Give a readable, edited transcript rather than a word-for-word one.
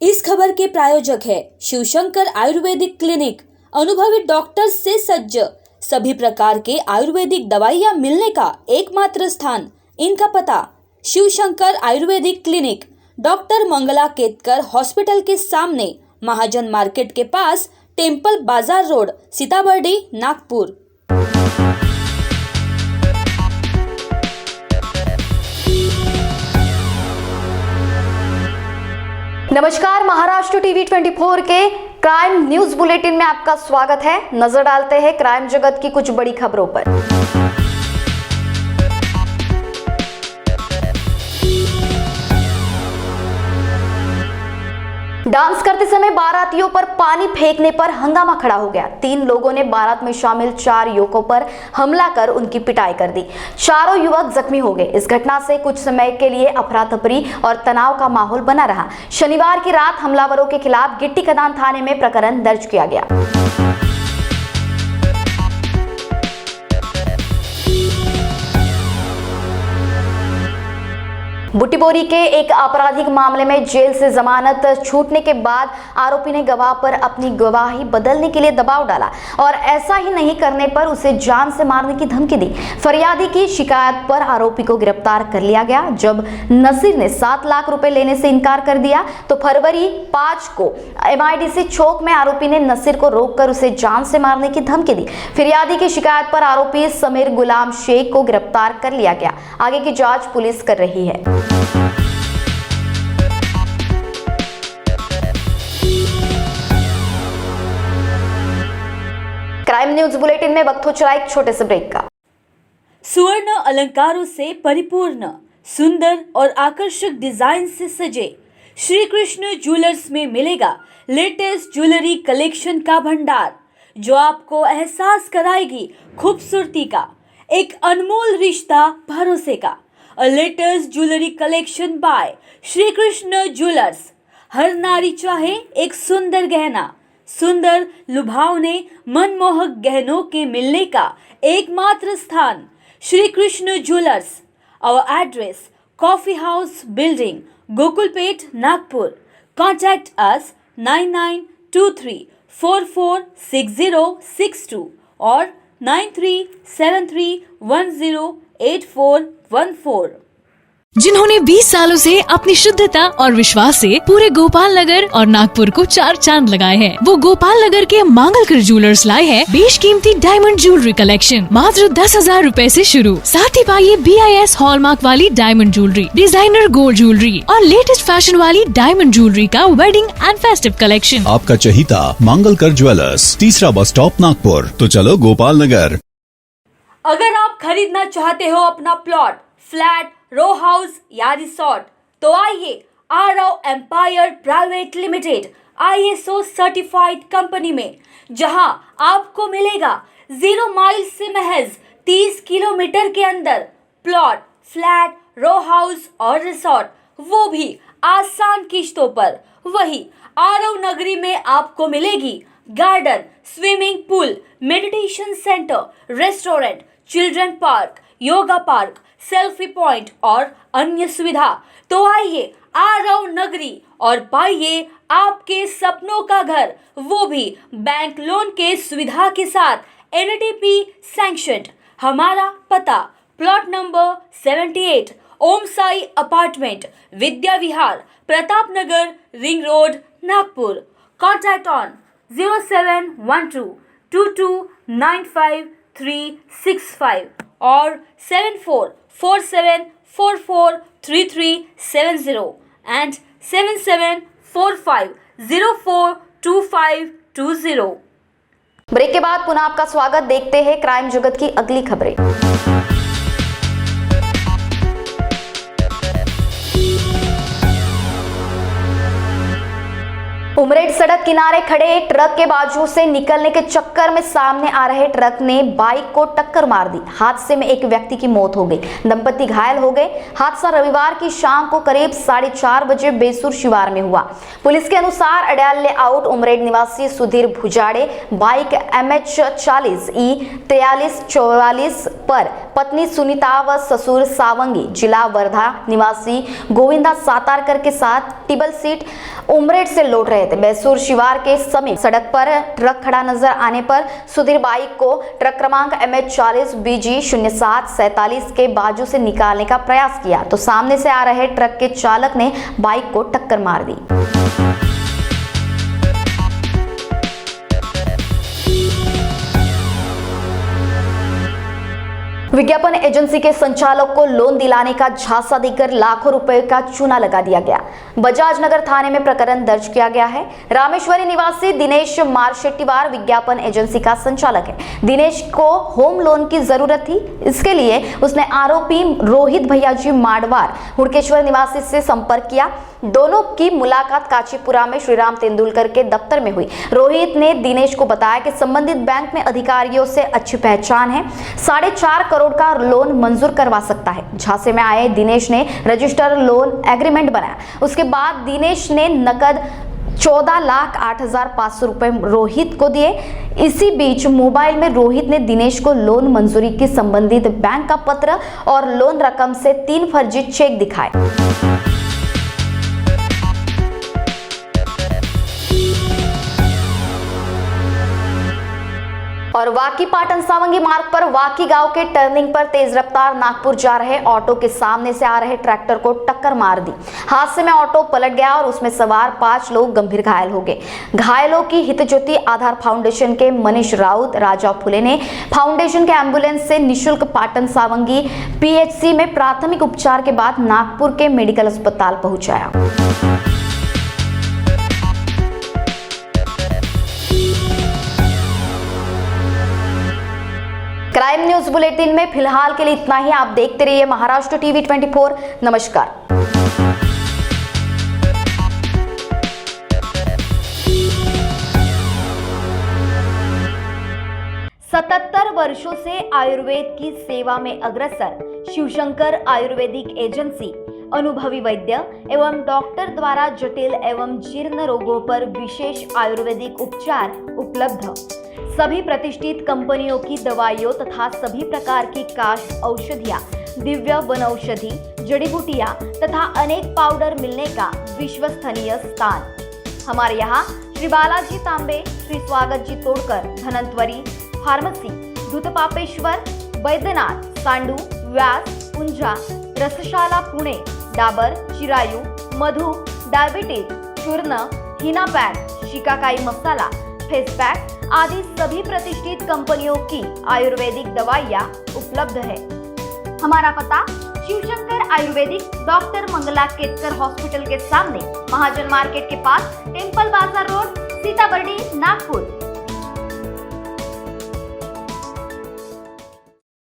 इस खबर के प्रायोजक है शिवशंकर आयुर्वेदिक क्लिनिक। अनुभवी डॉक्टर से सज्ज, सभी प्रकार के आयुर्वेदिक दवाइयाँ मिलने का एकमात्र स्थान। इनका पता Shivshankar Ayurvedic clinic, doctor Mangala Ketkar hospital के सामने, महाजन मार्केट के पास, टेम्पल बाजार रोड, सीताबर्डी, नागपुर। नमस्कार, महाराष्ट्र टीवी 24 के क्राइम न्यूज बुलेटिन में आपका स्वागत है। नजर डालते हैं क्राइम जगत की कुछ बड़ी खबरों पर। डांस करते समय बारातियों पर पानी फेंकने पर हंगामा खड़ा हो गया। 3 लोगों ने बारात में शामिल 4 युवकों पर हमला कर उनकी पिटाई कर दी। चारों युवक जख्मी हो गए। इस घटना से कुछ समय के लिए अफरा तफरी और तनाव का माहौल बना रहा। शनिवार की रात हमलावरों के खिलाफ गिट्टी कदान थाने में प्रकरण दर्ज किया गया। बुटीबोरी के एक आपराधिक मामले में जेल से जमानत छूटने के बाद आरोपी ने गवाह पर अपनी गवाही बदलने के लिए दबाव डाला और ऐसा ही नहीं करने पर उसे जान से मारने की धमकी दी। फरियादी की शिकायत पर आरोपी को गिरफ्तार कर लिया गया। जब नसीर ने 7 लाख रुपए लेने से इनकार कर दिया तो फरवरी 5 को MIDC चौक में आरोपी ने नसीर को रोककर उसे जान से मारने की धमकी दी। फरियादी की शिकायत पर आरोपी समीर गुलाम शेख को गिरफ्तार कर लिया गया। आगे की जांच पुलिस कर रही है। क्राइम न्यूज बुलेटिन में वक्त हो चला एक छोटे से ब्रेक का। सुवर्ण अलंकारों से परिपूर्ण, सुंदर और आकर्षक डिजाइन से सजे श्री कृष्ण ज्वेलर्स में मिलेगा लेटेस्ट ज्वेलरी कलेक्शन का भंडार, जो आपको एहसास कराएगी खूबसूरती का, एक अनमोल रिश्ता भरोसे का। A latest jewelry collection by Shri Krishna jewellers. हर नारी चाहे एक सुंदर गहना, सुंदर लुभावने मनमोहक गहनों के मिलने का एकमात्र स्थान Shri Krishna jewellers. Our address Coffee House Building, Gokulpet, Nagpur. Contact us 9923446062 or 9373108414। जिन्होंने 20 सालों से अपनी शुद्धता और विश्वास से पूरे गोपाल नगर और नागपुर को 4 चांद लगाए हैं, वो गोपाल नगर के मांगलकर ज्वेलर्स लाए हैं बेशकीमती डायमंड ज्वेलरी कलेक्शन मात्र 10,000 रूपए से शुरू। साथ ही पाइए BIS हॉलमार्क वाली diamond jewellery, designer gold jewellery और लेटेस्ट फैशन वाली डायमंड ज्वेलरी का वेडिंग एंड फेस्टिव कलेक्शन। आपका चहीता मांगलकर ज्वेलर्स, तीसरा बस स्टॉप, नागपुर। तो चलो गोपाल नगर। अगर आप खरीदना चाहते हो अपना प्लॉट, फ्लैट, रो हाउस या रिसोर्ट, तो आइए Aarav empire private limited ISO certified company में, जहां आपको मिलेगा 0 माइल से महज 30 किलोमीटर के अंदर प्लॉट, फ्लैट, रो हाउस और रिसोर्ट, वो भी आसान किश्तों पर। वही आरव नगरी में आपको मिलेगी garden, swimming pool, meditation centre, restaurant, children park, yoga park, selfie point और अन्य सुविधा। तो आइए आरव नगरी और पाइए आपके सपनों का घर, वो भी बैंक लोन के सुविधा के साथ, NTP सैंक्शन्ड। हमारा पता plot number 78, Om Sai apartment, Vidya Vihar, Pratap Nagar, ring road, Nagpur. Contact on 0712295365 और 7447443370 and 7745042520। ब्रेक के बाद पुनः आपका स्वागत। देखते हैं क्राइम जगत की अगली खबरें। उमरेड सड़क किनारे खड़े ट्रक के बाजू से निकलने के चक्कर में सामने आ रहे ट्रक ने बाइक को टक्कर मार दी। हादसे में एक व्यक्ति की मौत हो गई, दंपति घायल हो गए। हादसा रविवार की शाम को करीब 4:30 बजे बेसूर शिवार में हुआ। पुलिस के अनुसार अड्याल लेआउट उमरेड निवासी सुधीर भुजाड़े बाइक MH40E 4344 पर पत्नी सुनीता व ससुर सावंगी जिला वर्धा निवासी गोविंदा सातारकर के साथ टिबल सीट उमरेड से लौट रहे थे। बैसूर शिवार के समीप सड़क पर ट्रक खड़ा नजर आने पर सुधीर बाइक को ट्रक क्रमांक MH40 BG 0747 के बाजू से निकालने का प्रयास किया तो सामने से आ रहे ट्रक के चालक ने बाइक को टक्कर मार दी। विज्ञापन एजेंसी के संचालक को लोन दिलाने का झांसा देकर लाखों रुपए का चूना लगा दिया गया। बजाज नगर थाने में प्रकरण दर्ज किया गया है। रामेश्वरी निवासी दिनेश मारशेट्टीवार विज्ञापन एजेंसी का संचालक है। दिनेश को होम लोन की जरूरत थी, इसके लिए उसने आरोपी रोहित भैयाजी माडवार हुड़केश्वर निवासी से संपर्क किया। दोनों की मुलाकात काचीपुरा में श्रीराम तेंदुलकर के दफ्तर में हुई। रोहित ने दिनेश को बताया कि संबंधित बैंक में अधिकारियों से अच्छी पहचान है, 4.5 करोड़ का लोन मंजूर करवा सकता है। झांसे में आए दिनेश ने रजिस्टर लोन एग्रीमेंट बनाया। उसके बाद दिनेश ने नकद 14,08,500 रुपए रोहित को दिए। इसी बीच मोबाइल में रोहित ने दिनेश को लोन मंजूरी की संबंधित बैंक का पत्र और लोन रकम से 3 फर्जी चेक दिखाए। और वाकी पाटन सावंगी मार्ग पर वाकी गांव के टर्निंग पर तेज रफ्तार नागपुर जा रहे ऑटो के सामने से आ रहे ट्रैक्टर को टक्कर मार दी। हादसे में ऑटो पलट गया और उसमें सवार 5 लोग गंभीर घायल हो गए। घायलों की हितज्योति आधार फाउंडेशन के मनीष राउत, राजा फुले ने फाउंडेशन के एम्बुलेंस से निःशुल्क पाटन सावंगी PHC में प्राथमिक उपचार के बाद नागपुर के मेडिकल अस्पताल पहुंचाया। क्राइम न्यूज बुलेटिन में फिलहाल के लिए इतना ही। आप देखते रहिए महाराष्ट्र टीवी 24। नमस्कार। 77 वर्षों से आयुर्वेद की सेवा में अग्रसर शिवशंकर आयुर्वेदिक एजेंसी अनुभवी वैद्य एवं डॉक्टर द्वारा जटिल एवं जीर्ण रोगों पर विशेष आयुर्वेदिक उपचार उपलब्ध। सभी प्रतिष्ठित कंपनियों की दवाइयों तथा सभी प्रकार की काश औषधियाँ, दिव्य वनौषधि, जड़ी बूटियाँ तथा अनेक पाउडर मिलने का विश्वसनीय स्थान। हमारे यहाँ श्री बालाजी तांबे, श्री स्वागत जी तोड़कर, धनंतरी फार्मेसी, दूधपापेश्वर, बैद्यनाथ, सांडू, व्यास, पुंजा, रसशाला पुणे, डाबर, चिरायू, मधु, डायबिटीज, चूर्ण, हिना पैक, शिकाकाई मसाला, फेस पैक आदि सभी प्रतिष्ठित कंपनियों की आयुर्वेदिक दवाइयाँ उपलब्ध है। हमारा पता शिवशंकर आयुर्वेदिक, डॉक्टर मंगला केतकर हॉस्पिटल के सामने, महाजन मार्केट के पास, टेम्पल बाजार रोड, सीताबर्डी, नागपुर।